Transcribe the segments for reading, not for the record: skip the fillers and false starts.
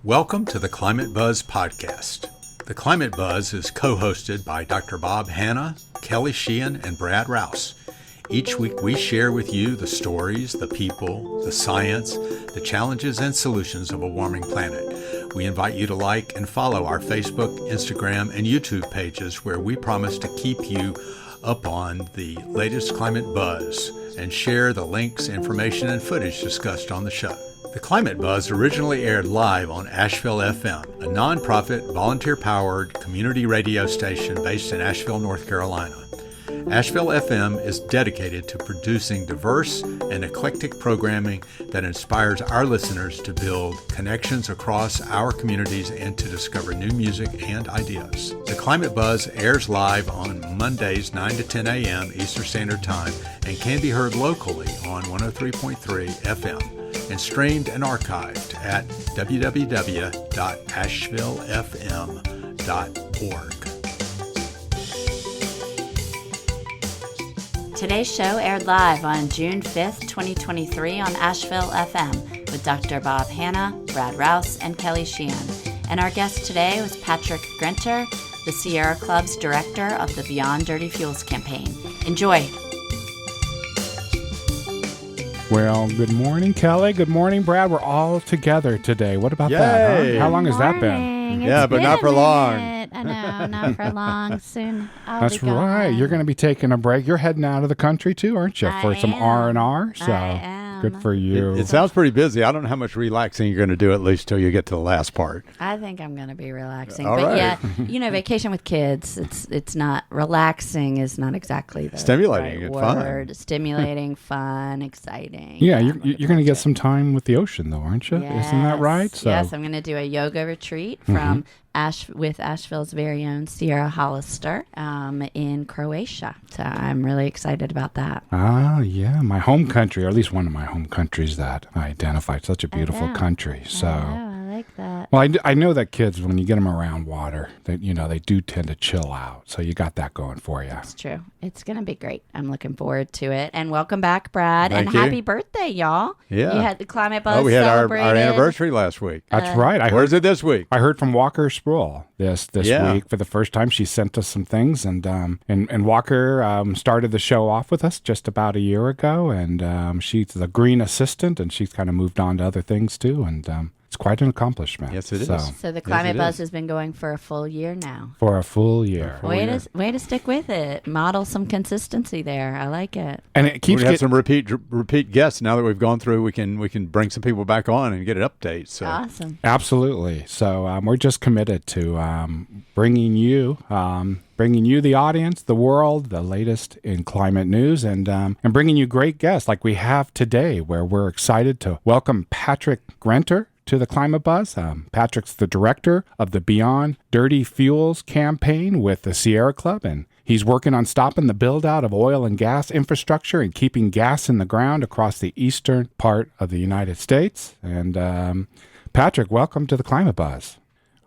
Welcome to the Climate Buzz podcast. The Climate Buzz is co-hosted by Dr. Bob Hanna, Kelly Sheehan, and Brad Rouse. Each week we share with you the stories, the people, the science, the challenges and solutions of a warming planet. We invite you to like and follow our Facebook, Instagram, and YouTube pages where we promise to keep you up on the latest climate buzz and share the links, information, and footage discussed on the show. The Climate Buzz originally aired live on Asheville FM, a nonprofit, volunteer-powered community radio station based in Asheville, North Carolina. Asheville FM is dedicated to producing diverse and eclectic programming that inspires our listeners to build connections across our communities and to discover new music and ideas. The Climate Buzz airs live on Mondays 9 to 10 a.m. Eastern Standard Time and can be heard locally on 103.3 FM and streamed and archived at www.ashevillefm.org. Today's show aired live on June 5th, 2023 on Asheville FM with Dr. Bob Hanna, Brad Rouse, and Kelly Sheehan. And our guest today was Patrick Grenter, the Sierra Club's director of the Beyond Dirty Fuels campaign. Enjoy. Well, good morning, Kelly. Good morning, Brad. We're all together today. What about that? Huh? How long has that been? Yeah, but not for long. I know, not for long. Soon I'll That's be gone. right. You're going to be taking a break. You're heading out of the country too, aren't you? For some R&R. So I am. good for you. It sounds pretty busy. I don't know how much relaxing you're going to do at least till you get to the last part. I think I'm going to be relaxing. All but right. yeah, vacation with kids, it's not relaxing is not exactly the Stimulating right and fun. word. Stimulating, fun, exciting. Yeah, you're going to get some time with the ocean though, aren't you? Yes. Isn't that right? So, Yes, I'm going to do a yoga retreat from with Asheville's very own Sierra Hollister in Croatia. So I'm really excited about that. yeah, my home country, or at least one of my home countries that I identify. It's such a beautiful know. country. So. I like that. Well, I know that kids, when you get them around water, they do tend to chill out. So you got that going for you. It's true. It's going to be great. I'm looking forward to it. And welcome back, Brad. Thank and you. happy birthday, y'all. Yeah. You had the Climate Buzz We had our celebrated. anniversary last week. That's right. Where's it this week? I heard from Walker Sproul this Yeah. week for the first time. She sent us some things, and Walker started the show off with us just about a year ago, and she's the green assistant, and she's kind of moved on to other things too, and it's quite an accomplishment. Yes, it is. So the Climate it Buzz is. has been going for a full year now. For a full year. Way to stick with it. Model some consistency there. I like it. And it keeps We have getting... some repeat guests now that we've gone through. We can bring some people back on and get an update. So Awesome. Absolutely. So we're just committed to bringing you, the audience, the world, the latest in climate news, and bringing you great guests like we have today, where we're excited to welcome Patrick Grenter to the Climate Buzz. Patrick's the director of the Beyond Dirty Fuels campaign with the Sierra Club, and he's working on stopping the build-out of oil and gas infrastructure and keeping gas in the ground across the eastern part of the United States. And Patrick, welcome to the Climate Buzz.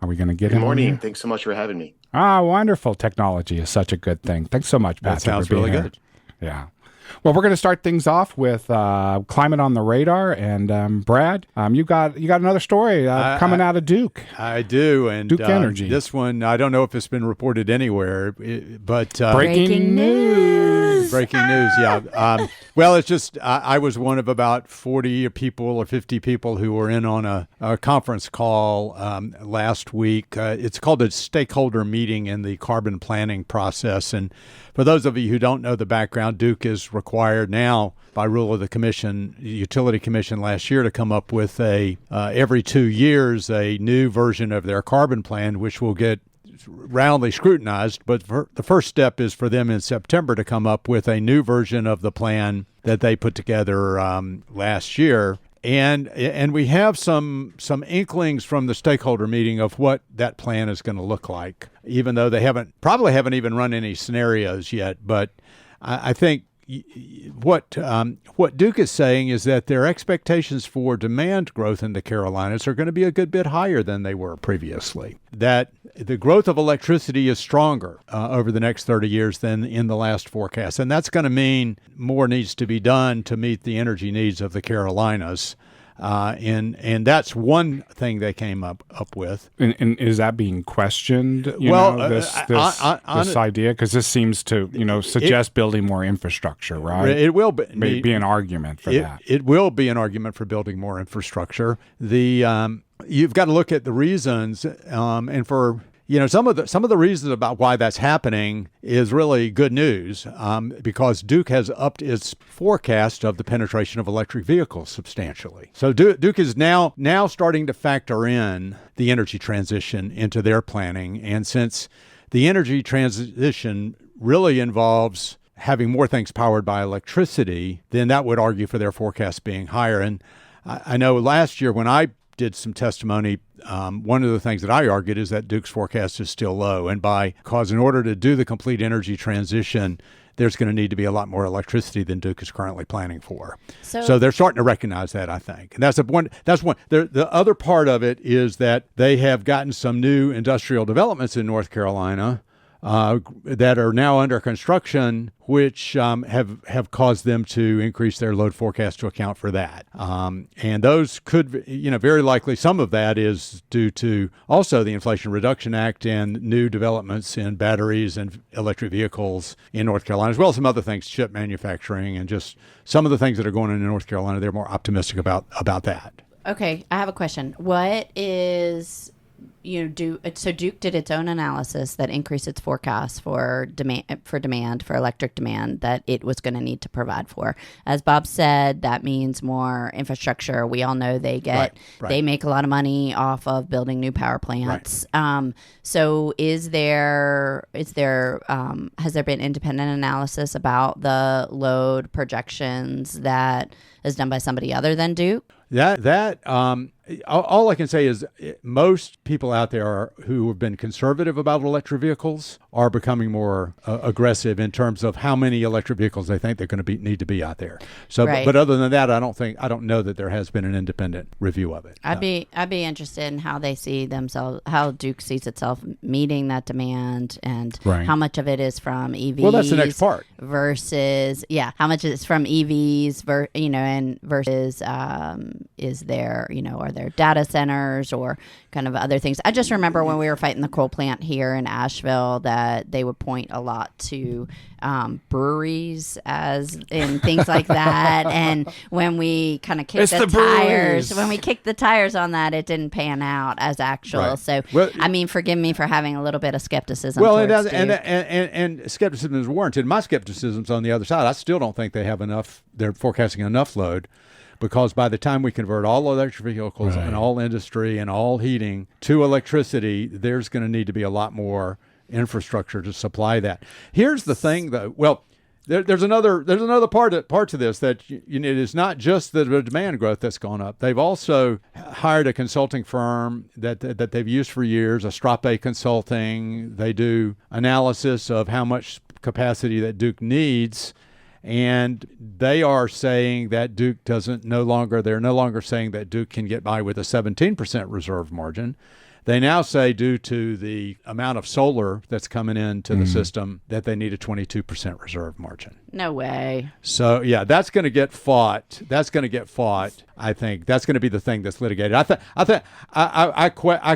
Are we going to get in? Good morning. Here? Thanks so much for having me. Wonderful. Technology is such a good thing. Thanks so much, Patrick. That sounds for being really here. good. Yeah. Well, we're going to start things off with Climate on the Radar. And Brad, you got another story coming out of Duke. I do, and Duke Energy. This one, I don't know if it's been reported anywhere, but Breaking news. Breaking news, yeah. Well, it's just I was one of about 40 people or 50 people who were in on a conference call last week. It's called a stakeholder meeting in the carbon planning process. And for those of you who don't know the background, Duke is required now by rule of the commission, Utility Commission last year, to come up with every 2 years a new version of their carbon plan, which will get roundly scrutinized. But the first step is for them in September to come up with a new version of the plan that they put together last year. And we have some inklings from the stakeholder meeting of what that plan is going to look like, even though they probably haven't even run any scenarios yet. But I think what Duke is saying is that their expectations for demand growth in the Carolinas are going to be a good bit higher than they were previously. That the growth of electricity is stronger over the next 30 years than in the last forecast. And that's going to mean more needs to be done to meet the energy needs of the Carolinas. And that's one thing they came up with. And is that being questioned? This idea, because this seems to suggest building more infrastructure, right? It will be an argument for that. It will be an argument for building more infrastructure. You've got to look at the reasons, and for some of the reasons about why that's happening is really good news, because Duke has upped its forecast of the penetration of electric vehicles substantially. So Duke is now starting to factor in the energy transition into their planning, and since the energy transition really involves having more things powered by electricity, then that would argue for their forecast being higher. And I know last year when I did some testimony, one of the things that I argued is that Duke's forecast is still low. And because in order to do the complete energy transition, there's going to need to be a lot more electricity than Duke is currently planning for. So they're starting to recognize that, I think. And that's one. The other part of it is that they have gotten some new industrial developments in North Carolina that are now under construction, which have caused them to increase their load forecast to account for that. And those could, very likely some of that is due to also the Inflation Reduction Act and new developments in batteries and electric vehicles in North Carolina, as well as some other things, chip manufacturing, and just some of the things that are going on in North Carolina. They're more optimistic about that. Okay, I have a question. What is... So Duke did its own analysis that increased its forecast for electric demand that it was going to need to provide for. As Bob said, that means more infrastructure. We all know they make a lot of money off of building new power plants. Right. So has there been independent analysis about the load projections that is done by somebody other than Duke? All I can say is most people out there who have been conservative about electric vehicles are becoming more aggressive in terms of how many electric vehicles they think they're going to need to be out there. So, right. But other than that, I don't know that there has been an independent review of it. I'd be interested in how they see themselves, how Duke sees itself meeting that demand, and how much of it is from EVs. Well, that's the next part. Versus, how much is from EVs, and versus is there, are there data centers or kind of other things. I just remember when we were fighting the coal plant here in Asheville that they would point a lot to breweries as in things like that. And when we kind of kicked the tires on that, it didn't pan out as actual. Right. So, forgive me for having a little bit of skepticism. Well, and skepticism is warranted. My skepticism's on the other side. I still don't think they have enough. They're forecasting enough load. Because by the time we convert all electric vehicles and all industry and all heating to electricity, there's going to need to be a lot more infrastructure to supply that. Here's the thing, though. Well, there's another part to this that it is not just the demand growth that's gone up. They've also hired a consulting firm that they've used for years, Astrape Consulting. They do analysis of how much capacity that Duke needs. And they are saying that they're no longer saying that Duke can get by with a 17% reserve margin. They now say, due to the amount of solar that's coming into the system, that they need a 22% reserve margin. No way. So, that's going to get fought. I think that's going to be the thing that's litigated. I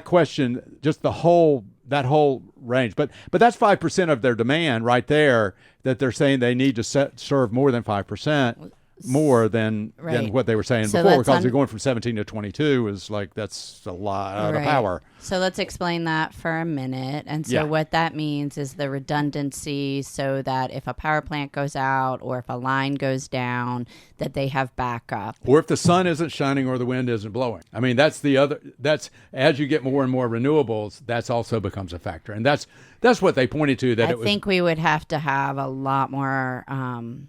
question just that whole range, but that's 5% of their demand right there that they're saying they need to serve more than 5%. More than what they were saying before, because they're going from 17 to 22 is that's a lot of power. So let's explain that for a minute. And so what that means is the redundancy, so that if a power plant goes out or if a line goes down, that they have backup. Or if the sun isn't shining or the wind isn't blowing. I mean, that's as you get more and more renewables, that's also becomes a factor. And that's what they pointed to. I think we would have to have a lot more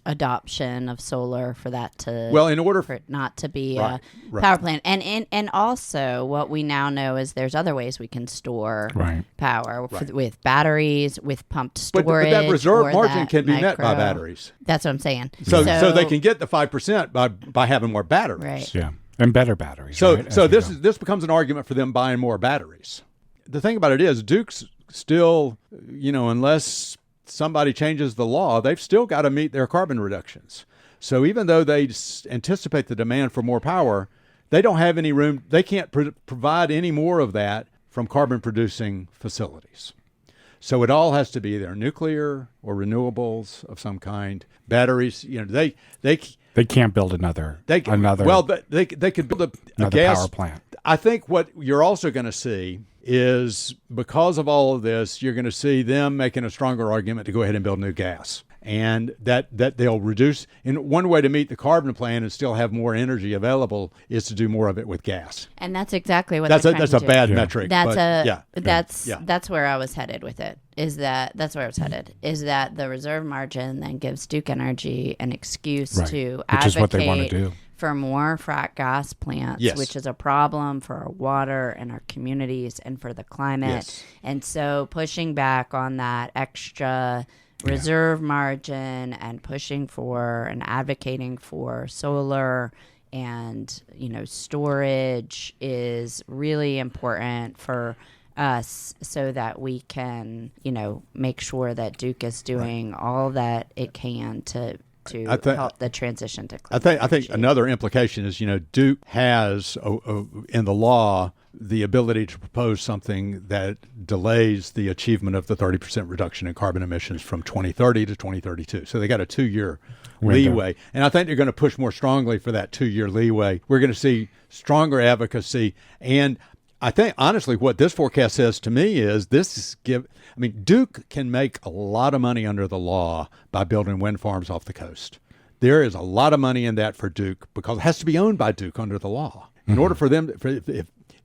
adoption of solar for that to... Well, in order for it not to be a power plant. And also what we now know is there's other ways we can store power with batteries, with pumped storage. But that reserve margin can be met by batteries. That's what I'm saying. So they can get the 5% by having more batteries. Right. Yeah, and better batteries. So this becomes an argument for them buying more batteries. The thing about it is Duke's still, unless somebody changes the law, they've still got to meet their carbon reductions. So even though they anticipate the demand for more power, they don't have any room. They can't provide any more of that from carbon-producing facilities. So it all has to be either nuclear or renewables of some kind. Batteries, they can't build another. Well, they could build a gas power plant. I think what you're also going to see is, because of all of this, you're going to see them making a stronger argument to go ahead and build new gas. And that they'll reduce. And one way to meet the carbon plan and still have more energy available is to do more of it with gas. And that's exactly what that's a bad metric. That's where I was headed with it. Is that the reserve margin then gives Duke Energy an excuse to which is what they want to do. For more frac gas plants, which is a problem for our water and our communities and for the climate. Yes. And so pushing back on that extra reserve margin and pushing for and advocating for solar and storage is really important for us, so that we can make sure that Duke is doing all that it can to help the transition to clean energy. I think another implication is, Duke has in the law the ability to propose something that delays the achievement of the 30% reduction in carbon emissions from 2030 to 2032. So they got a 2-year leeway. And I think they're going to push more strongly for that 2-year leeway. We're going to see stronger advocacy. And I think, honestly, what this forecast says to me is Duke can make a lot of money under the law by building wind farms off the coast. There is a lot of money in that for Duke because it has to be owned by Duke under the law. In order for them,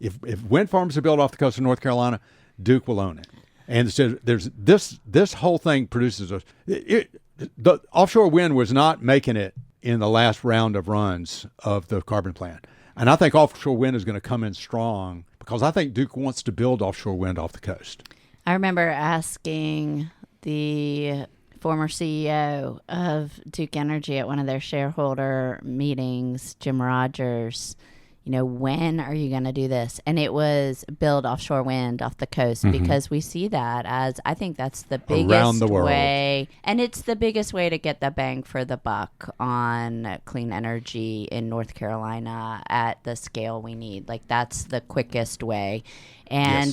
if wind farms are built off the coast of North Carolina, Duke will own it. And so there's this whole thing produces the offshore wind was not making it in the last round of runs of the carbon plan. And I think offshore wind is going to come in strong because I think Duke wants to build offshore wind off the coast. I remember asking the former CEO of Duke Energy at one of their shareholder meetings, Jim Rogers, when are you going to do this? And it was build offshore wind off the coast, because we see that as, I think that's the biggest around the world way. And it's the biggest way to get the bang for the buck on clean energy in North Carolina at the scale we need. Like, that's the quickest way. And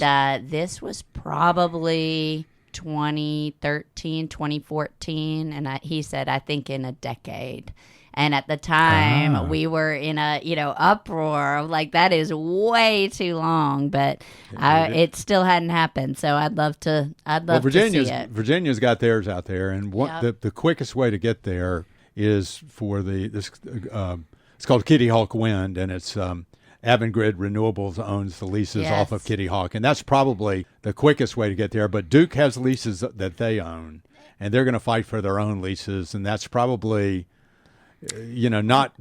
this was probably 2013, 2014. And he said, I think in a decade. And at the time, we were in a uproar of like, that is way too long, but it still hadn't happened. So I'd love to see it. Virginia's got theirs out there, and the quickest way to get there is for it's called Kitty Hawk Wind, and it's Avangrid Renewables owns the leases off of Kitty Hawk, and that's probably the quickest way to get there. But Duke has leases that they own, and they're going to fight for their own leases, and that's probably. But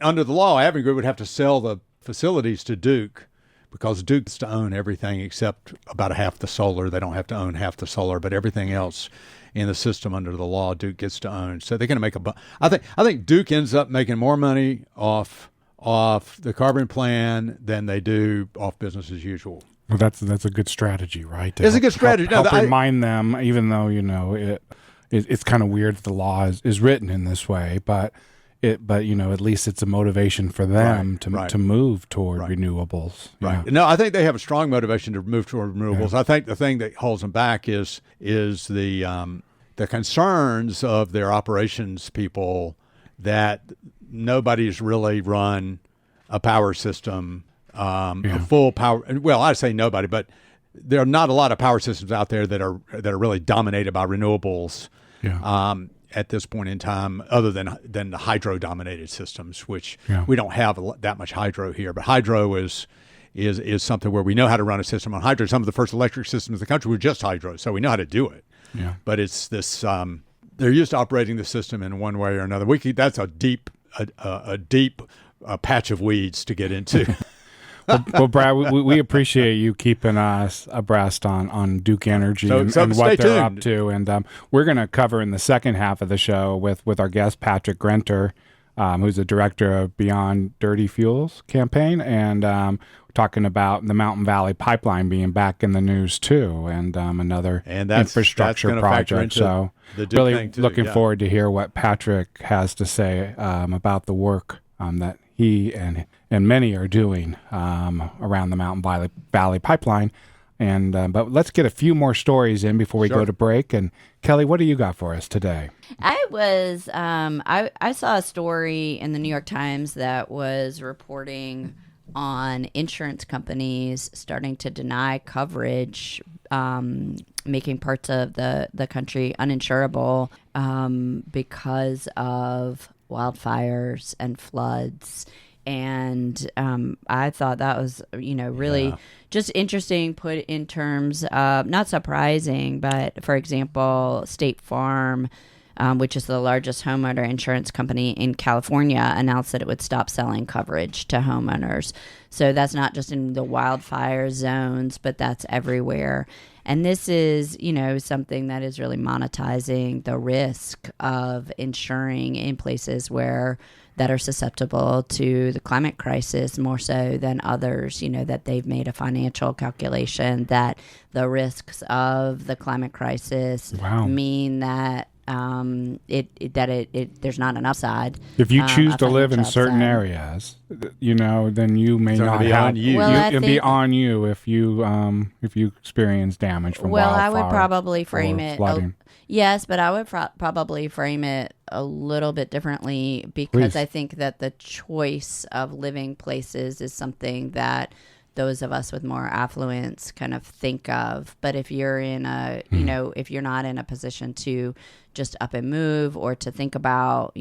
under the law, Avangrid would have to sell the facilities to Duke because Duke's to own everything except about half the solar. They don't have to own half the solar, but everything else in the system under the law, Duke gets to own. So they're going to make I think Duke ends up making more money off the carbon plan than they do off business as usual. Well, that's a good strategy, right? It's a good strategy. Help remind them, even though it's kind of weird that the law is written in this way, but at least it's a motivation for them to move toward renewables. Right. No, I think they have a strong motivation to move toward renewables. I think the thing that holds them back is the concerns of their operations people that nobody's really run a power system, a full power. Well, I say nobody, but there are not a lot of power systems out there that are really dominated by renewables. At this point in time, other than the hydro-dominated systems, which we don't have that much hydro here. But hydro is something where we know how to run a system on hydro. Some of the first electric systems in the country were just hydro, so we know how to do it. Yeah. But it's this they're used to operating the system in one way or another. That's a deep patch of weeds to get into. Well, Brad, we appreciate you keeping us abreast on Duke Energy and what they're up to. And we're going to cover in the second half of the show with our guest, Patrick Grenter, who's the director of Beyond Dirty Fuels campaign. And talking about the Mountain Valley Pipeline being back in the news, too, and another infrastructure project. So really looking forward to hear what Patrick has to say about the work that he and many are doing around the Mountain Valley Pipeline. And but let's get a few more stories in before we go to break. And Kelly, what do you got for us today? I saw a story in the New York Times that was reporting on insurance companies starting to deny coverage, making parts of the country uninsurable because of wildfires and floods. And I thought that was, really just interesting put in terms of, not surprising, but for example, State Farm, which is the largest homeowner insurance company in California, announced that it would stop selling coverage to homeowners. So that's not just in the wildfire zones, but that's everywhere. And this is, something that is really monetizing the risk of insuring in places that are susceptible to the climate crisis more so than others, that they've made a financial calculation that the risks of the climate crisis mean that there's not an upside. If you choose to live in certain areas, then you may not have. On you. It'd be on you if you experience damage from wildfire. I would probably frame it. Flooding. Yes, but I would probably frame it a little bit differently because I think that the choice of living places is something that those of us with more affluence kind of think of. But if you're in if you're not in a position to just up and move or to think about,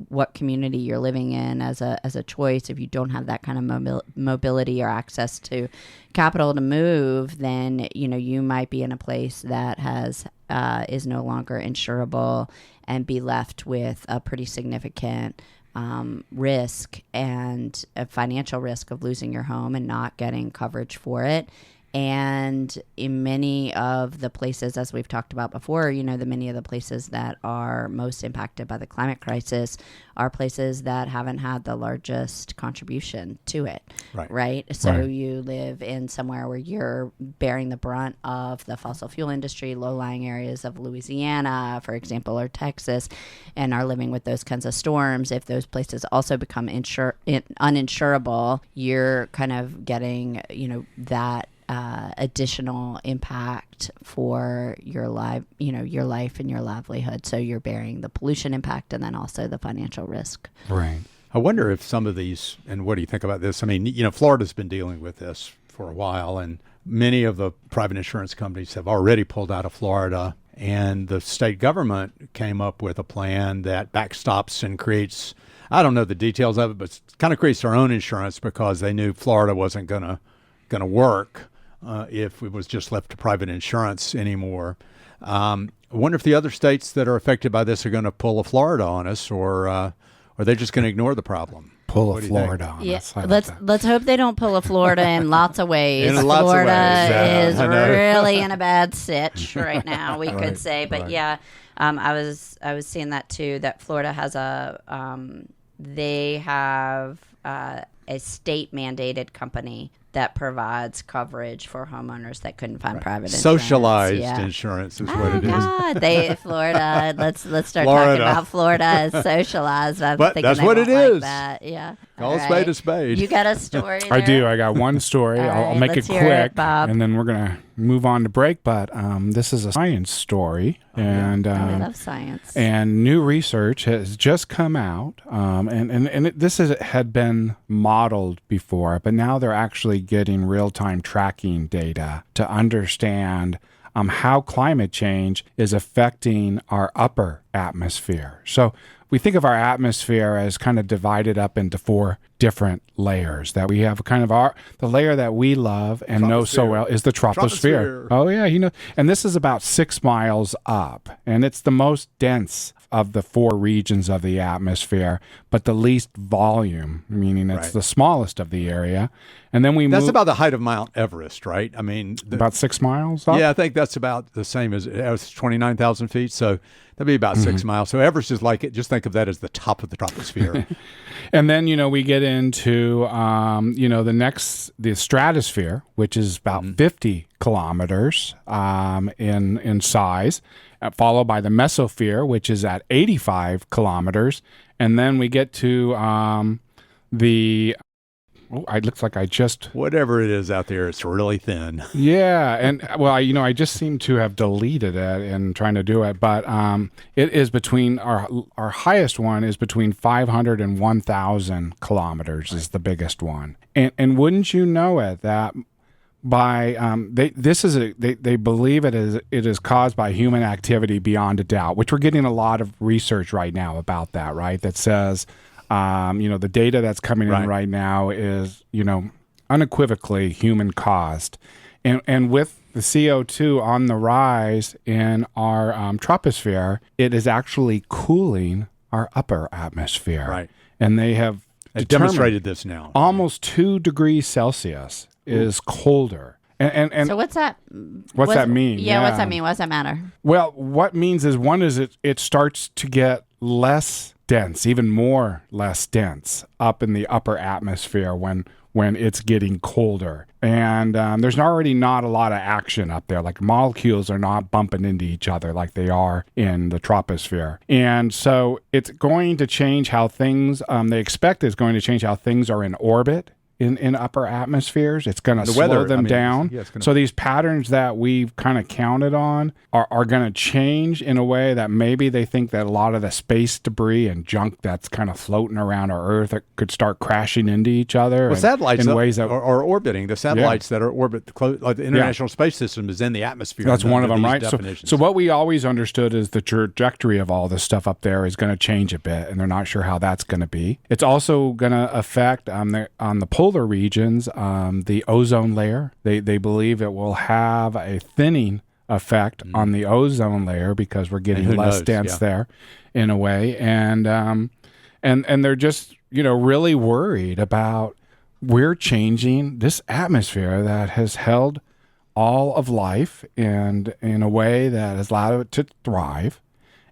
what community you're living in as a choice, if you don't have that kind of mobility or access to capital to move, then, you might be in a place that is no longer insurable and be left with a pretty significant risk and a financial risk of losing your home and not getting coverage for it. And in many of the places, as we've talked about before, many of the places that are most impacted by the climate crisis are places that haven't had the largest contribution to it. Right? So you live in somewhere where you're bearing the brunt of the fossil fuel industry, low-lying areas of Louisiana, for example, or Texas, and are living with those kinds of storms. If those places also become uninsurable, you're kind of getting, that additional impact for your life and your livelihood. So you're bearing the pollution impact and then also the financial risk. Right. I wonder if some of these, and what do you think about this? I mean, Florida's been dealing with this for a while, and many of the private insurance companies have already pulled out of Florida, and the state government came up with a plan that backstops and creates, I don't know the details of it, but kind of creates their own insurance because they knew Florida wasn't going to work if it was just left to private insurance anymore. I wonder if the other states that are affected by this are going to pull a Florida on us, or are they just going to ignore the problem? Pull a Florida on us. Let's hope they don't pull a Florida in lots of ways. Florida is really in a bad sitch right now, we could say. But I was seeing that too, that Florida has they have a state mandated company that provides coverage for homeowners that couldn't find private insurance. Socialized insurance is what it is. God, Florida. Let's start talking about Florida as socialized. But that's what it is. That. Yeah. Call a spade a spade. You got a story there? I do. I got one story. I'll make it quick, and then we're going to move on to break. But this is a science story. And I love science. And new research has just come out. This had been modeled before, but now they're actually getting real-time tracking data to understand how climate change is affecting our upper atmosphere. So we think of our atmosphere as kind of divided up into 4 different layers. That we have kind of the layer that we love and know so well is the troposphere. Oh yeah, and this is about 6 miles up, and it's the most dense of the 4 regions of the atmosphere, but the least volume, meaning it's the smallest of the area. And then that's about the height of Mount Everest, right? I mean, about 6 miles up? Yeah, I think that's about the same as 29,000 feet. So that'd be about 6 miles. So Everest is like it. Just think of that as the top of the troposphere. And then, we get into, the stratosphere, which is about 50 kilometers in size, followed by the mesosphere, which is at 85 kilometers. And then we get to it looks like I just... Whatever it is out there, it's really thin. Yeah, and well, I just seem to have deleted it in trying to do it, but it is between, our highest one is between 500 and 1,000 kilometers is the biggest one. And wouldn't you know it, that by they believe it is caused by human activity beyond a doubt, which we're getting a lot of research right now about that, right? That says, the data that's coming in right now is, unequivocally human caused. And with the CO2 on the rise in our troposphere, it is actually cooling our upper atmosphere. Right. And they have demonstrated this now. Almost 2 degrees Celsius is colder. And so what's that? What's that mean? Yeah, what's that mean? What does that matter? Well, what means is, one is it starts to get less dense, even more less dense up in the upper atmosphere when it's getting colder. And there's already not a lot of action up there. Like, molecules are not bumping into each other like they are in the troposphere. And so it's going to change how things, they expect it's going to change how things are in orbit in upper atmospheres. It's going to slow them down. Yeah, so these patterns that we've kind of counted on are going to change in a way that maybe they think that a lot of the space debris and junk that's kind of floating around our Earth could start crashing into each other. Well, satellites in ways that are orbiting. The satellites that are orbit close, like the International Space System, is in the atmosphere. That's one of them, right? So what we always understood is the trajectory of all this stuff up there is going to change a bit, and they're not sure how that's going to be. It's also going to affect on the polar regions, the ozone layer. They believe it will have a thinning effect on the ozone layer because we're getting less dense there in a way. And they're just, really worried about, we're changing this atmosphere that has held all of life and in a way that has allowed it to thrive.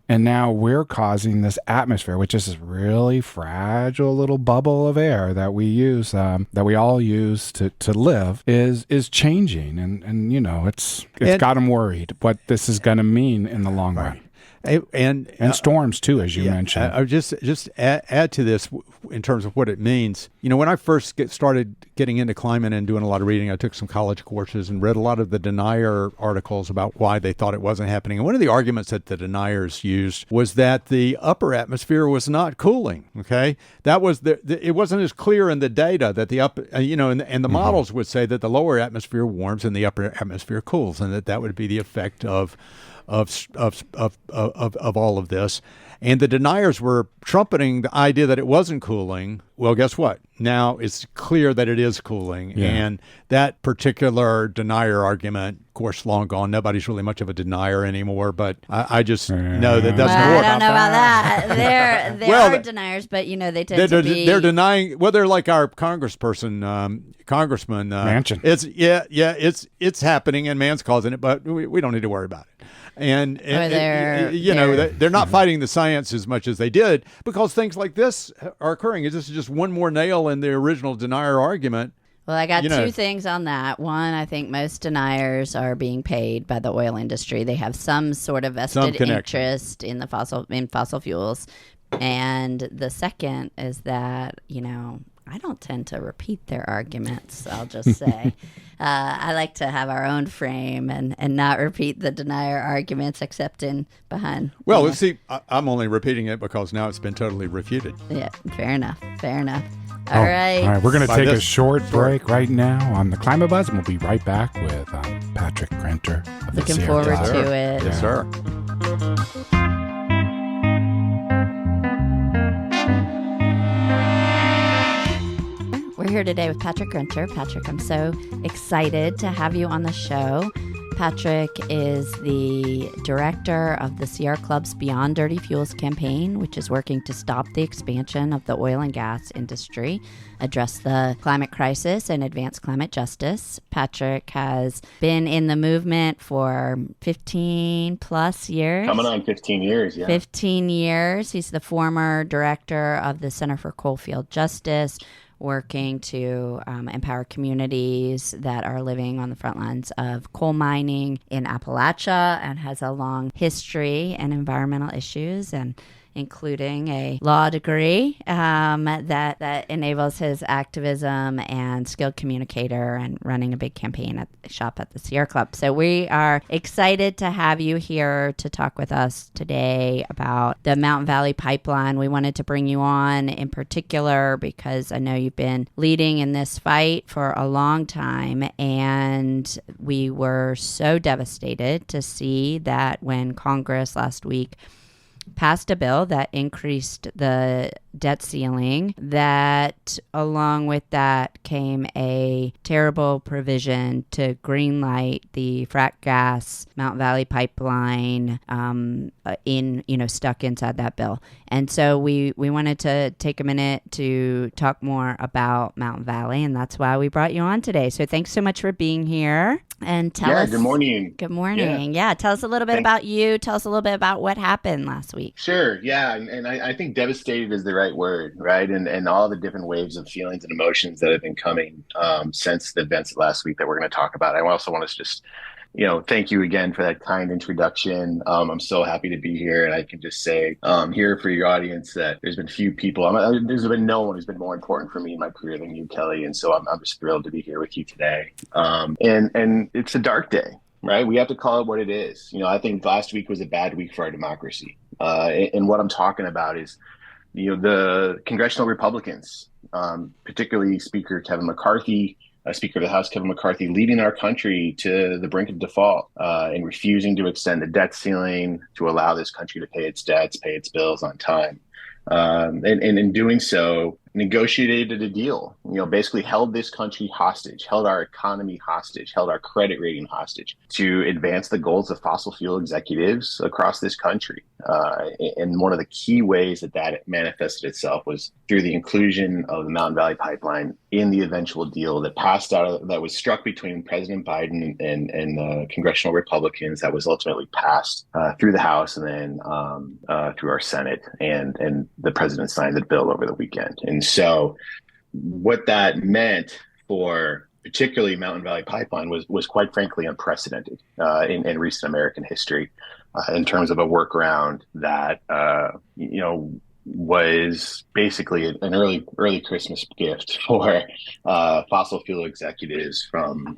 And now we're causing this atmosphere, which is this really fragile little bubble of air that we use, that we all use to live, is changing. And it's got them worried what this is going to mean in the long run. And storms too, as you mentioned. I just add to this in terms of what it means. When I first started getting into climate and doing a lot of reading, I took some college courses and read a lot of the denier articles about why they thought it wasn't happening. And one of the arguments that the deniers used was that the upper atmosphere was not cooling. Okay, that was it wasn't as clear in the data that the upper, and the models would say that the lower atmosphere warms and the upper atmosphere cools, and that would be the effect of all of this. And the deniers were trumpeting the idea that it wasn't cooling. Well, guess what? Now it's clear that it is cooling. Yeah. And that particular denier argument, of course, long gone. Nobody's really much of a denier anymore, but I just know that doesn't work. I don't know about that. There are deniers, but, they tend to be... They're denying... Well, they're like our congressman. Manchin. It's happening, and man's causing it, but we don't need to worry about it. And they're not fighting the science as much as they did, because things like this are occurring. This is just one more nail in the original denier argument. Well, I got two things on that. One, I think most deniers are being paid by the oil industry. They have some sort of vested interest in fossil fuels. And the second is that, I don't tend to repeat their arguments, I'll just say. I like to have our own frame and not repeat the denier arguments except in behind. Well, see, I'm only repeating it because now it's been totally refuted. Yeah, fair enough. All right. All right, we're going to take a short break right now on the Climate Buzz, and we'll be right back with Patrick Grenter of the Looking forward to it. Yes, sir. We're here today with Patrick Grenter. Patrick, I'm so excited to have you on the show. Patrick is the director of the Sierra Club's Beyond Dirty Fuels campaign, which is working to stop the expansion of the oil and gas industry, address the climate crisis, and advance climate justice. Patrick has been in the movement for 15 plus years. Coming on 15 years, yeah. 15 years. He's the former director of the Center for Coalfield Justice, working to empower communities that are living on the front lines of coal mining in Appalachia, and has a long history in environmental issues. And including a law degree that enables his activism and skilled communicator and running a big campaign shop at the Sierra Club. So we are excited to have you here to talk with us today about the Mountain Valley Pipeline. We wanted to bring you on in particular because I know you've been leading in this fight for a long time, and we were so devastated to see that when Congress last week passed a bill that increased the debt ceiling, that along with that came a terrible provision to greenlight the frack gas Mountain Valley Pipeline stuck inside that bill. And so we wanted to take a minute to talk more about Mountain Valley, and that's why we brought you on today. So thanks so much for being here. And tell us. Good morning. Good morning. Yeah. Tell us a little bit about you. Tell us a little bit about what happened last week. Sure. Yeah. And I think devastated is the right word, right? And all the different waves of feelings and emotions that have been coming since the events of last week that we're going to talk about. I also want to just, thank you again for that kind introduction. I'm so happy to be here. And I can just say here for your audience that there's been few people, there's been no one who's been more important for me in my career than you, Kelly. And so I'm just thrilled to be here with you today. And it's a dark day, right? We have to call it what it is. I think last week was a bad week for our democracy. And what I'm talking about is, the congressional Republicans, particularly Speaker Kevin McCarthy, Speaker of the House Kevin McCarthy, leading our country to the brink of default and refusing to extend the debt ceiling to allow this country to pay its debts, pay its bills on time. And in doing so, negotiated a deal, basically held this country hostage, held our economy hostage, held our credit rating hostage to advance the goals of fossil fuel executives across this country. And one of the key ways that manifested itself was through the inclusion of the Mountain Valley Pipeline in the eventual deal that that was struck between President Biden and the congressional Republicans that was ultimately passed through the House and then through our Senate. And the president signed the bill over the weekend. And so what that meant for particularly Mountain Valley Pipeline was quite frankly unprecedented in recent American history in terms of a workaround that, was basically an early Christmas gift for fossil fuel executives from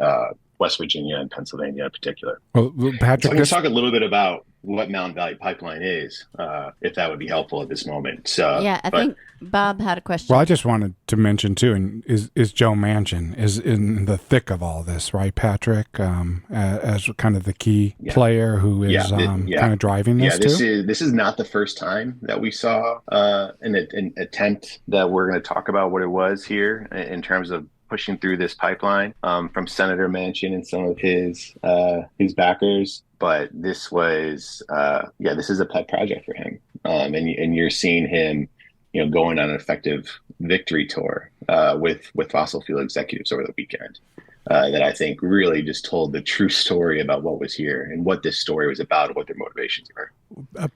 West Virginia and Pennsylvania in particular. Well, Patrick, so I'm going to talk a little bit about what Mountain Valley Pipeline is, if that would be helpful at this moment. I think Bob had a question. Well, I just wanted to mention too, and is Joe Manchin is in the thick of all this, right, Patrick? As kind of the key player who is kind of driving this too. This is not the first time that we saw an attempt that we're going to talk about what it was here in terms of pushing through this pipeline from Senator Manchin and some of his backers. But this was, this is a pet project for him. And you're seeing him, going on an effective victory tour with fossil fuel executives over the weekend. That I think really just told the true story about what was here and what this story was about and what their motivations were.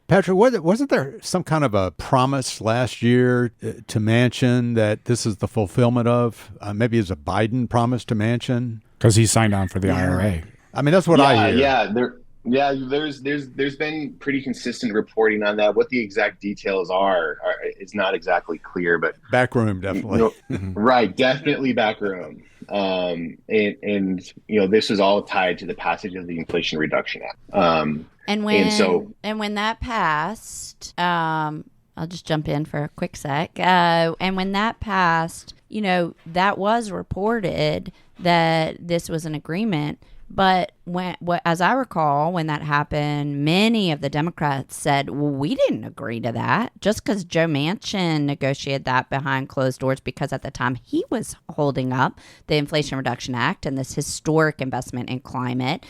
Patrick, wasn't there some kind of a promise last year to Manchin that this is the fulfillment of? Maybe it's a Biden promise to Manchin? Because he signed on for the IRA. I mean, that's what I hear. There's been pretty consistent reporting on that. What the exact details are is not exactly clear, but backroom definitely. Right, definitely backroom. And this was all tied to the passage of the Inflation Reduction Act. And when that passed, I'll just jump in for a quick sec. And when that passed, that was reported that this was an agreement. But as I recall, when that happened, many of the Democrats said, well, we didn't agree to that just because Joe Manchin negotiated that behind closed doors, because at the time he was holding up the Inflation Reduction Act and this historic investment in climate.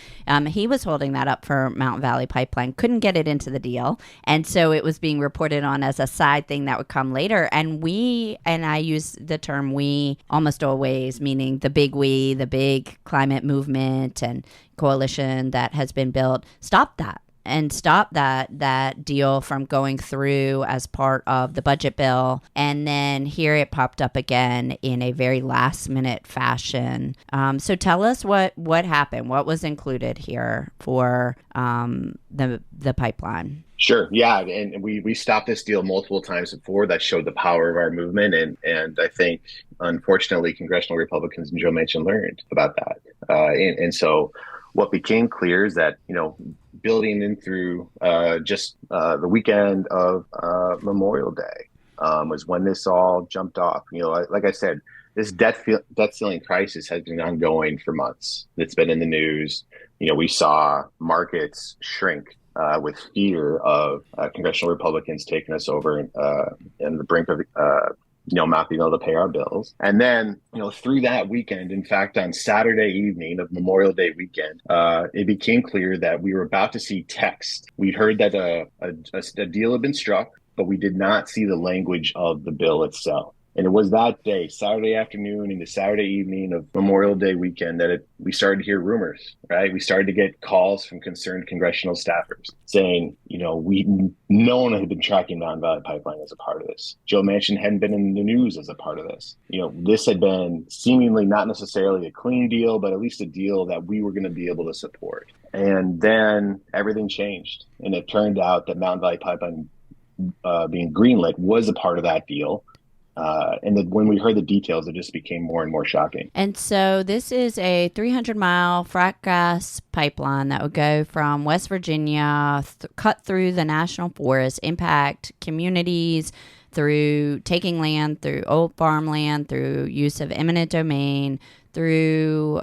He was holding that up for Mountain Valley Pipeline, couldn't get it into the deal. And so it was being reported on as a side thing that would come later. And I use the term we almost always, meaning the big climate movement and coalition that has been built, stop that deal from going through as part of the budget bill. And then here it popped up again in a very last minute fashion. So tell us what happened, what was included here for the pipeline. Sure. Yeah. And we stopped this deal multiple times before. That showed the power of our movement. And I think, unfortunately, congressional Republicans and Joe Manchin learned about that. And so what became clear is that, building in through just the weekend of Memorial Day was when this all jumped off. Like I said, this debt ceiling crisis has been ongoing for months. It's been in the news. We saw markets shrink with fear of congressional Republicans taking us over and the brink of not being able to pay our bills. And then, through that weekend, in fact, on Saturday evening of Memorial Day weekend, it became clear that we were about to see text. We'd heard that a deal had been struck, but we did not see the language of the bill itself. And it was that day, Saturday afternoon into Saturday evening of Memorial Day weekend, that we started to hear rumors, right? We started to get calls from concerned congressional staffers saying, no one had been tracking Mountain Valley Pipeline as a part of this. Joe Manchin hadn't been in the news as a part of this. This had been seemingly not necessarily a clean deal, but at least a deal that we were going to be able to support. And then everything changed. And it turned out that Mountain Valley Pipeline being greenlit was a part of that deal. And then when we heard the details, it just became more and more shocking. And so this is a 300-mile frac gas pipeline that would go from West Virginia, cut through the national forest, impact communities through taking land, through old farmland, through use of eminent domain, through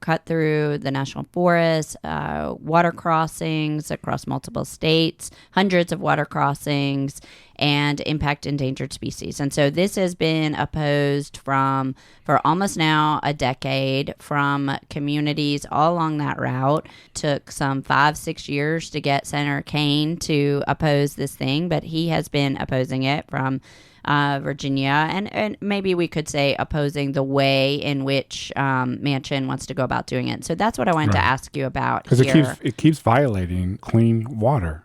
cut through the national forest, water crossings across multiple states, hundreds of water crossings, and impact endangered species. And so this has been opposed for almost now a decade from communities all along that route. Took some 5-6 years to get Senator Kane to oppose this thing, but he has been opposing it from Virginia, and maybe we could say opposing the way in which Manchin wants to go about doing it. So that's what I wanted to ask you about, because it keeps violating Clean Water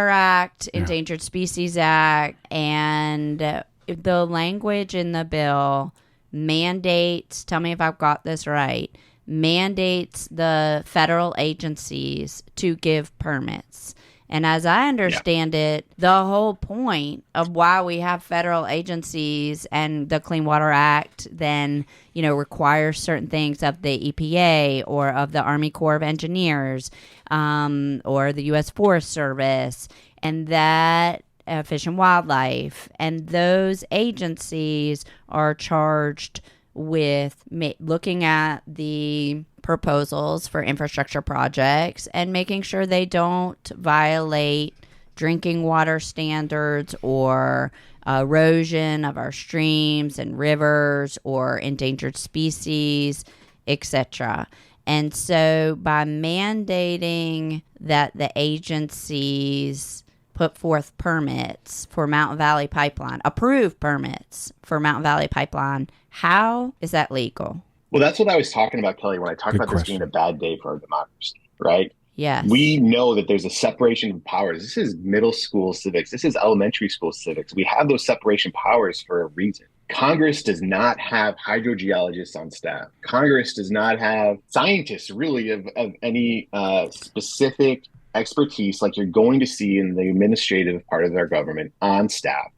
Act, Endangered Species Act, and the language in the bill mandates, tell me if I've got this right, mandates the federal agencies to give permits. And as I understand it, the whole point of why we have federal agencies and the Clean Water Act then, requires certain things of the EPA or of the Army Corps of Engineers or the U.S. Forest Service, and that Fish and Wildlife. And those agencies are charged with looking at the proposals for infrastructure projects and making sure they don't violate drinking water standards or erosion of our streams and rivers or endangered species, etc. And so by mandating that the agencies put forth permits for Mountain Valley Pipeline, approved permits for Mountain Valley Pipeline, how is that legal? Well, that's what I was talking about, Kelly, when I talked about this being a bad day for our democracy, right? Yes. We know that there's a separation of powers. This is middle school civics. This is elementary school civics. We have those separation powers for a reason. Congress does not have hydrogeologists on staff. Congress does not have scientists, really, of any specific expertise like you're going to see in the administrative part of their government on staff.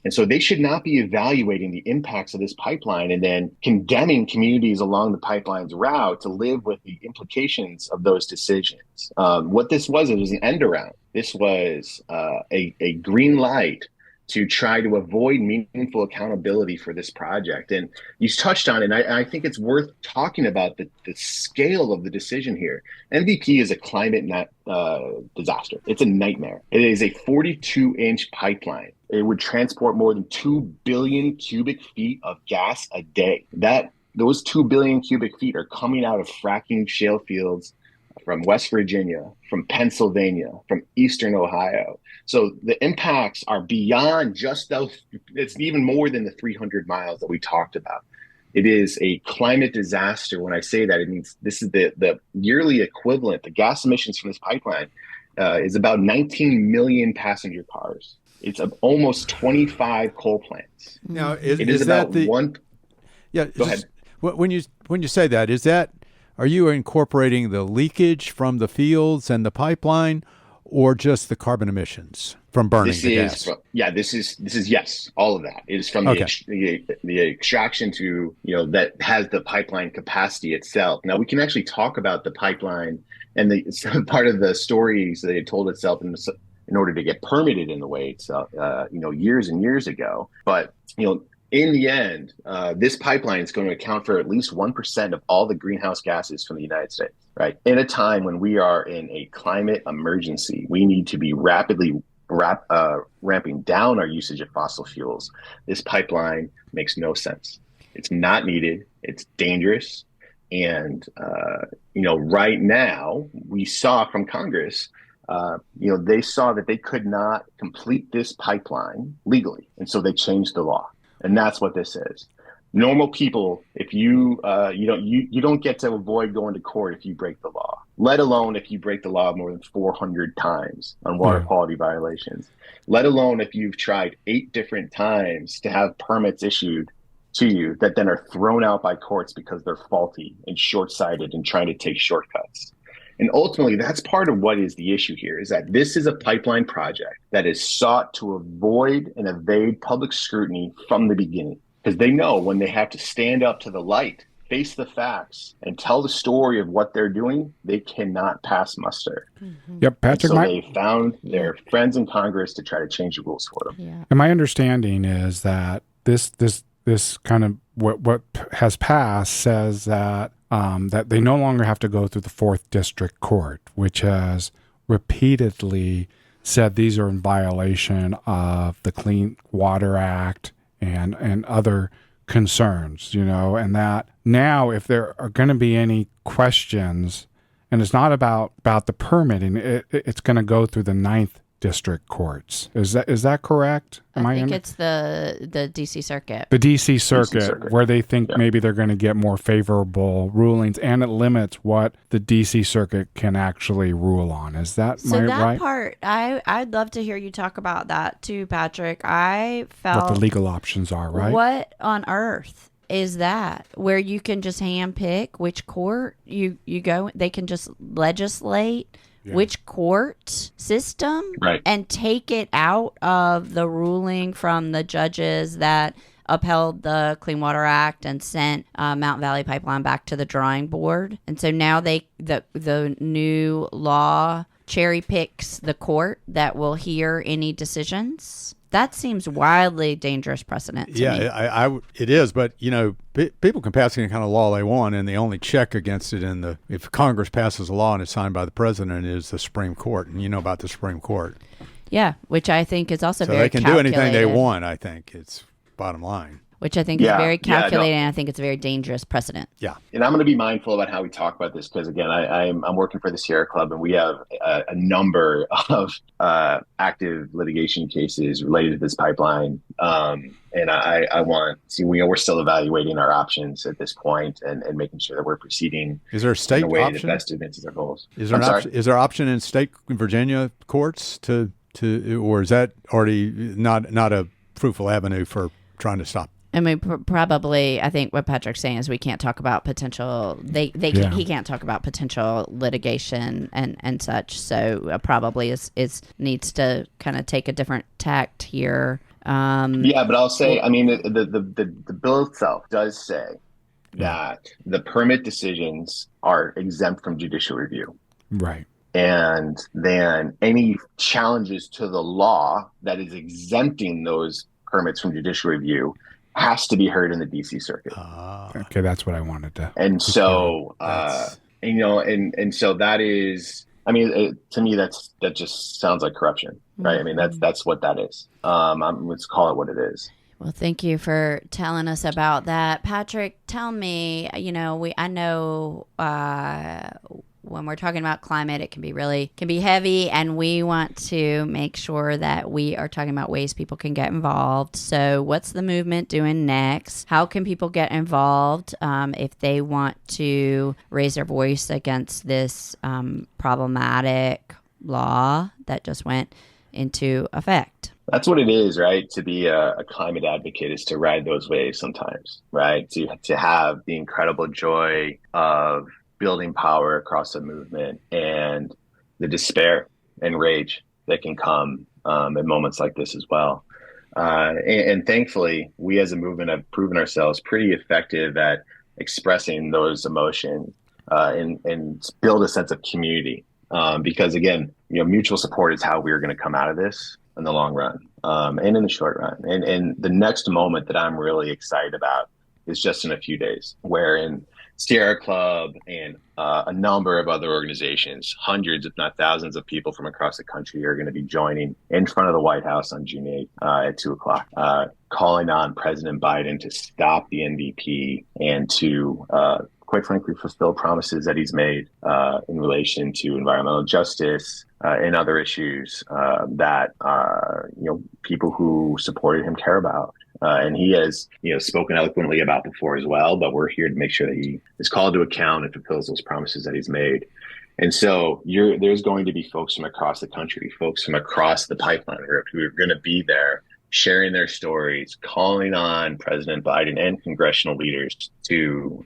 And so they should not be evaluating the impacts of this pipeline and then condemning communities along the pipeline's route to live with the implications of those decisions. What this was, it was an end around. This was a green light to try to avoid meaningful accountability for this project. And you touched on it, and I think it's worth talking about the scale of the decision here. MVP is a climate disaster. It's a nightmare. It is a 42-inch pipeline. It would transport more than 2 billion cubic feet of gas a day. Those 2 billion cubic feet are coming out of fracking shale fields from West Virginia, from Pennsylvania, from Eastern Ohio. So the impacts are beyond just those. It's even more than the 300 miles that we talked about. It is a climate disaster. When I say that, it means this is the yearly equivalent. The gas emissions from this pipeline is about 19 million passenger cars. It's almost 25 coal plants. Now, it is that about the one? Yeah. Go ahead. When you say that, are you incorporating the leakage from the fields and the pipeline, or just the carbon emissions from burning This the is gas? this is yes, all of that. It is from Okay. the extraction to, that has the pipeline capacity itself. Now we can actually talk about the pipeline and the part of the stories that it told itself in order to get permitted in the way itself, years and years ago. But in the end, this pipeline is going to account for at least 1% of all the greenhouse gases from the United States, right? In a time when we are in a climate emergency, we need to be rapidly ramping down our usage of fossil fuels. This pipeline makes no sense. It's not needed. It's dangerous. And, right now we saw from Congress, they saw that they could not complete this pipeline legally. And so they changed the law. And that's what this is. Normal people, if you don't get to avoid going to court if you break the law, let alone if you break the law more than 400 times on water quality violations, let alone if you've tried 8 different times to have permits issued to you that then are thrown out by courts because they're faulty and short-sighted and trying to take shortcuts. And ultimately, that's part of what is the issue here, is that this is a pipeline project that is sought to avoid and evade public scrutiny from the beginning, because they know when they have to stand up to the light, face the facts, and tell the story of what they're doing, they cannot pass muster. Mm-hmm. Yep, Patrick. So they found their friends in Congress to try to change the rules for them. Yeah. And my understanding is that this kind of what has passed says that that they no longer have to go through the 4th District Court, which has repeatedly said these are in violation of the Clean Water Act and other concerns, and that now if there are going to be any questions, and it's not about the permitting, it's going to go through the 9th District Courts. Is that correct? I think it's the DC Circuit. The DC Circuit, where they think maybe they're going to get more favorable rulings, and it limits what the DC Circuit can actually rule on. Is that right? Part, I'd love to hear you talk about that too, Patrick. I felt what the legal options are, right? What on earth is that, where you can just handpick which court you go? They can just legislate which court system, right, and take it out of the ruling from the judges that upheld the Clean Water Act and sent Mountain Valley Pipeline back to the drawing board. And so now the new law cherry picks the court that will hear any decisions. That seems wildly dangerous precedent to me. It is, but people can pass any kind of law they want, and the only check against it if Congress passes a law and it's signed by the president is the Supreme Court, and you know about the Supreme Court. Yeah, which I think is also very they can calculated. do anything they want. I think it's bottom line. Which I think is very calculated, and I think it's a very dangerous precedent. Yeah. And I'm going to be mindful about how we talk about this, because, again, I'm working for the Sierra Club, and we have a number of active litigation cases related to this pipeline. And I want to see, we're still evaluating our options at this point and making sure that we're proceeding in a way that best advances our goals. Is there an option in state Virginia courts to or is that already not a fruitful avenue for trying to stop? I mean, probably. I think what Patrick's saying is we can't talk about potential. He can't talk about potential litigation and such. So probably needs to kind of take a different tact here. But I'll say, I mean, the bill itself does say that the permit decisions are exempt from judicial review. Right. And then any challenges to the law that is exempting those permits from judicial review has to be heard in the DC Circuit. Okay, that's what I wanted to. And so, and so that is, I mean, to me, that just sounds like corruption, right? Mm-hmm. I mean, that's what that is. Let's call it what it is. Well, thank you for telling us about that, Patrick. Tell me, I know when we're talking about climate, it can be heavy, and we want to make sure that we are talking about ways people can get involved. So what's the movement doing next? How can people get involved if they want to raise their voice against this problematic law that just went into effect? That's what it is, right? To be a climate advocate is to ride those waves sometimes, right? To have the incredible joy of building power across a movement and the despair and rage that can come at moments like this as well. And thankfully, we as a movement have proven ourselves pretty effective at expressing those emotions and build a sense of community. Because again, mutual support is how we're going to come out of this in the long run and in the short run. And the next moment that I'm really excited about is just in a few days, wherein Sierra Club and a number of other organizations, hundreds, if not thousands of people from across the country are going to be joining in front of the White House on June 8th at 2:00, calling on President Biden to stop the NDP and to, quite frankly, fulfill promises that he's made in relation to environmental justice and other issues that people who supported him care about. And he has, spoken eloquently about before as well, but we're here to make sure that he is called to account and fulfills those promises that he's made. And so there's going to be folks from across the country, folks from across the pipeline who are going to be there sharing their stories, calling on President Biden and congressional leaders to,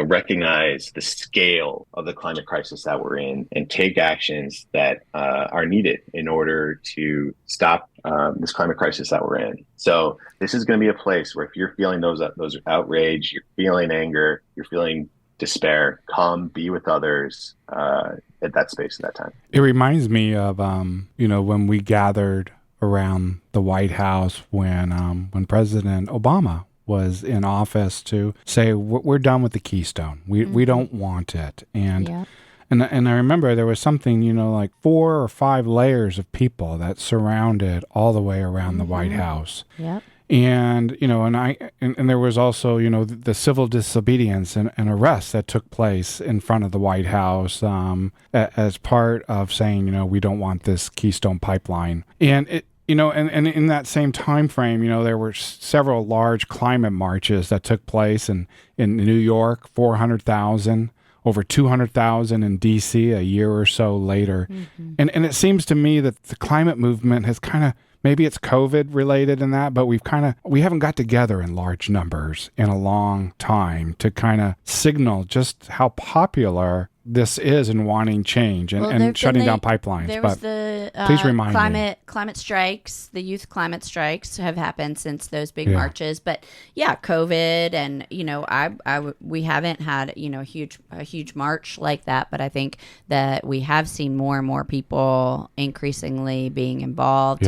recognize the scale of the climate crisis that we're in and take actions that are needed in order to stop this climate crisis that we're in. So this is going to be a place where if you're feeling those outrage, you're feeling anger, you're feeling despair, come be with others at that space at that time. It reminds me of, when we gathered around the White House when President Obama was in office to say, we're done with the Keystone. We don't want it. And I remember there was something, like 4 or 5 layers of people that surrounded all the way around the White House. Yep. And, and there was also, the civil disobedience and arrests that took place in front of the White House as part of saying, we don't want this Keystone pipeline. And and in that same time frame, there were several large climate marches that took place in New York, 400,000, over 200,000 in D.C. a year or so later. Mm-hmm. And it seems to me that the climate movement has kind of, maybe it's COVID related in that, but we haven't got together in large numbers in a long time to kind of signal just how popular this is in wanting change and shutting down pipelines. There was the please remind climate strikes. The youth climate strikes have happened since those big marches. But COVID and we haven't had a huge march like that. But I think that we have seen more and more people increasingly being involved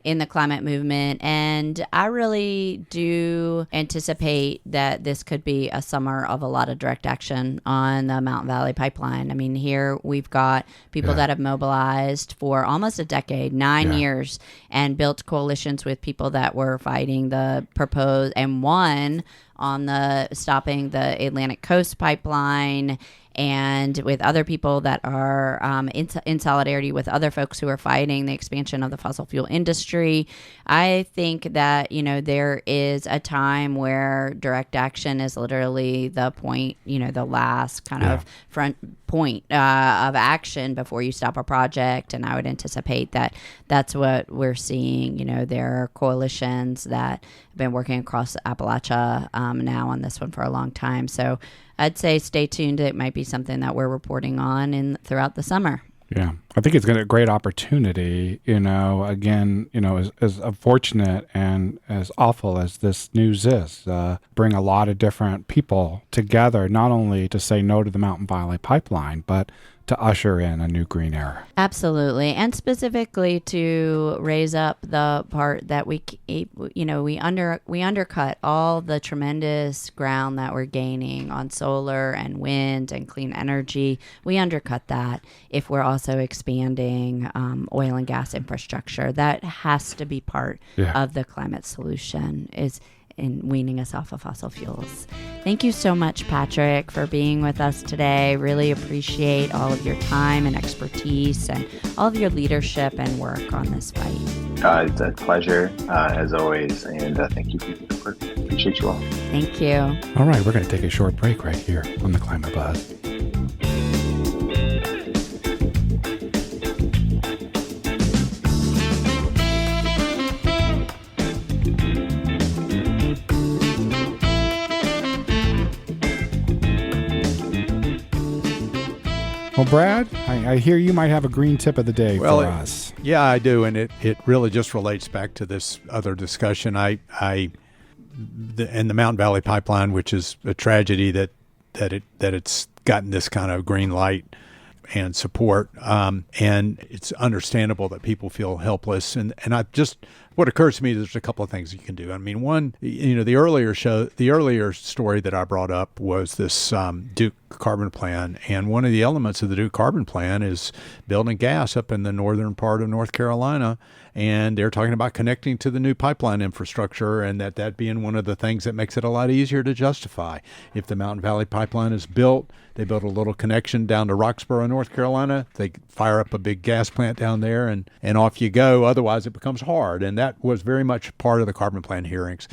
in the climate movement. And I really do anticipate that this could be a summer of a lot of direct action on the Mountain Valley Pipeline. I mean, here we've got people that have mobilized for almost a decade, 9 years, and built coalitions with people that were fighting the proposed and won on the stopping the Atlantic Coast Pipeline, and with other people that are in solidarity with other folks who are fighting the expansion of the fossil fuel industry. I think that, there is a time where direct action is literally the point, the last kind of front point of action before you stop a project. And I would anticipate that that's what we're seeing. There are coalitions that have been working across Appalachia now on this one for a long time. So I'd say stay tuned. It might be something that we're reporting on throughout the summer. Yeah, I think it's going to be a great opportunity, again, as unfortunate and as awful as this news is, bring a lot of different people together, not only to say no to the Mountain Valley Pipeline, but to usher in a new green era. Absolutely. And specifically to raise up the part that we undercut all the tremendous ground that we're gaining on solar and wind and clean energy. We undercut that if we're also expanding oil and gas infrastructure. That has to be part of the climate solution, is in weaning us off of fossil fuels. Thank you so much, Patrick, for being with us today. Really appreciate all of your time and expertise and all of your leadership and work on this fight. It's a pleasure, as always, and thank you for your work. Appreciate you all. Thank you. All right, we're going to take a short break right here on the Climate Buzz. Well, Brad, I hear you might have a green tip of the day for us. Yeah, I do, and it really just relates back to this other discussion. And the Mountain Valley Pipeline, which is a tragedy that it's gotten this kind of green light and support, and it's understandable that people feel helpless. And what occurs to me is there's a couple of things you can do. I mean, one, the earlier story that I brought up was this Duke Carbon Plan, and one of the elements of the Duke Carbon Plan is building gas up in the northern part of North Carolina, and they're talking about connecting to the new pipeline infrastructure, and that being one of the things that makes it a lot easier to justify. If the Mountain Valley Pipeline is built, they build a little connection down to Roxborough, North Carolina. They fire up a big gas plant down there, and off you go. Otherwise, it becomes hard. And that was very much part of the Carbon Plan hearings.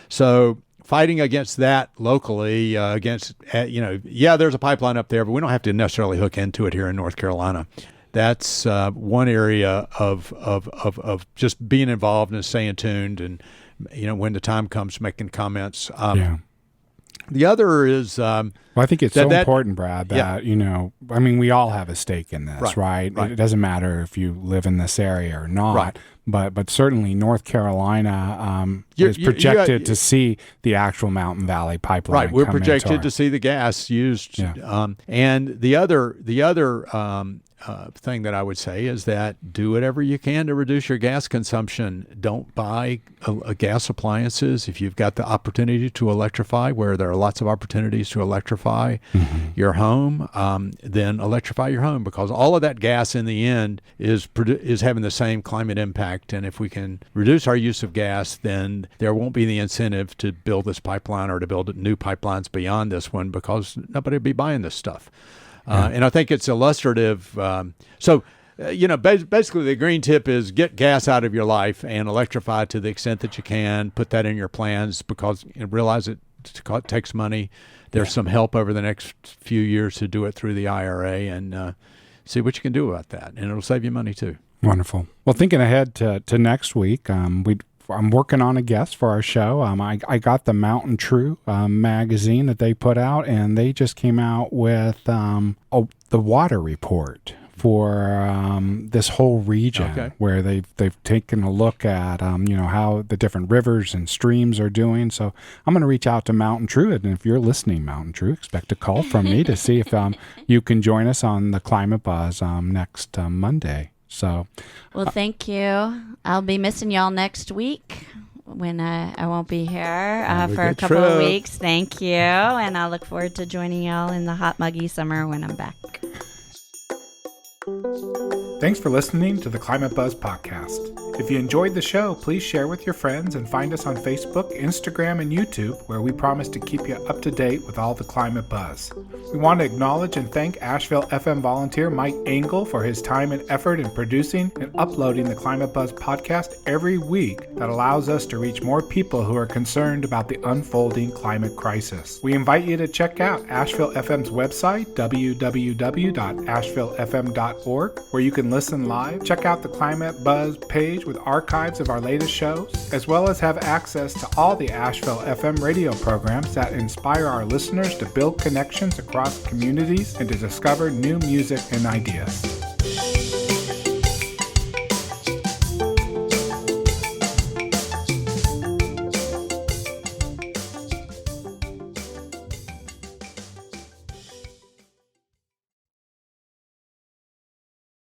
So fighting against that locally, there's a pipeline up there, but we don't have to necessarily hook into it here in North Carolina. That's one area of just being involved and staying tuned, and when the time comes, making comments. The other is well, I think it's so important, Brad, that we all have a stake in this, right? It doesn't matter if you live in this area or not, but certainly North Carolina is projected to see the actual Mountain Valley Pipeline. Right, we're projected to see the gas used, and the other thing that I would say is that do whatever you can to reduce your gas consumption. Don't buy gas appliances. If you've got the opportunity to electrify, where there are lots of opportunities to electrify your home, then electrify your home, because all of that gas in the end is having the same climate impact. And if we can reduce our use of gas, then there won't be the incentive to build this pipeline or to build new pipelines beyond this one, because nobody will be buying this stuff. And I think it's illustrative. Basically the green tip is get gas out of your life and electrify to the extent that you can. Put that in your plans, because realize it takes money. There's some help over the next few years to do it through the IRA, and see what you can do about that. And it'll save you money too. Wonderful. Well, thinking ahead to next week, I'm working on a guest for our show. I got the Mountain True magazine that they put out, and they just came out with the water report for this whole region, where they've taken a look at how the different rivers and streams are doing. So I'm going to reach out to Mountain True, and if you're listening, Mountain True, expect a call from me to see if you can join us on the Climate Buzz next Monday. So, well, thank you. I'll be missing y'all next week when I won't be here for a couple of weeks. Thank you. And I look forward to joining y'all in the hot, muggy summer when I'm back. Thanks for listening to the Climate Buzz podcast. If you enjoyed the show, please share with your friends and find us on Facebook, Instagram, and YouTube, where we promise to keep you up to date with all the climate buzz. We want to acknowledge and thank Asheville FM volunteer Mike Engel for his time and effort in producing and uploading the Climate Buzz podcast every week that allows us to reach more people who are concerned about the unfolding climate crisis. We invite you to check out Asheville FM's website, www.ashevillefm.org, where you can listen live, check out the Climate Buzz page with archives of our latest shows, as well as have access to all the Asheville FM radio programs that inspire our listeners to build connections across communities and to discover new music and ideas.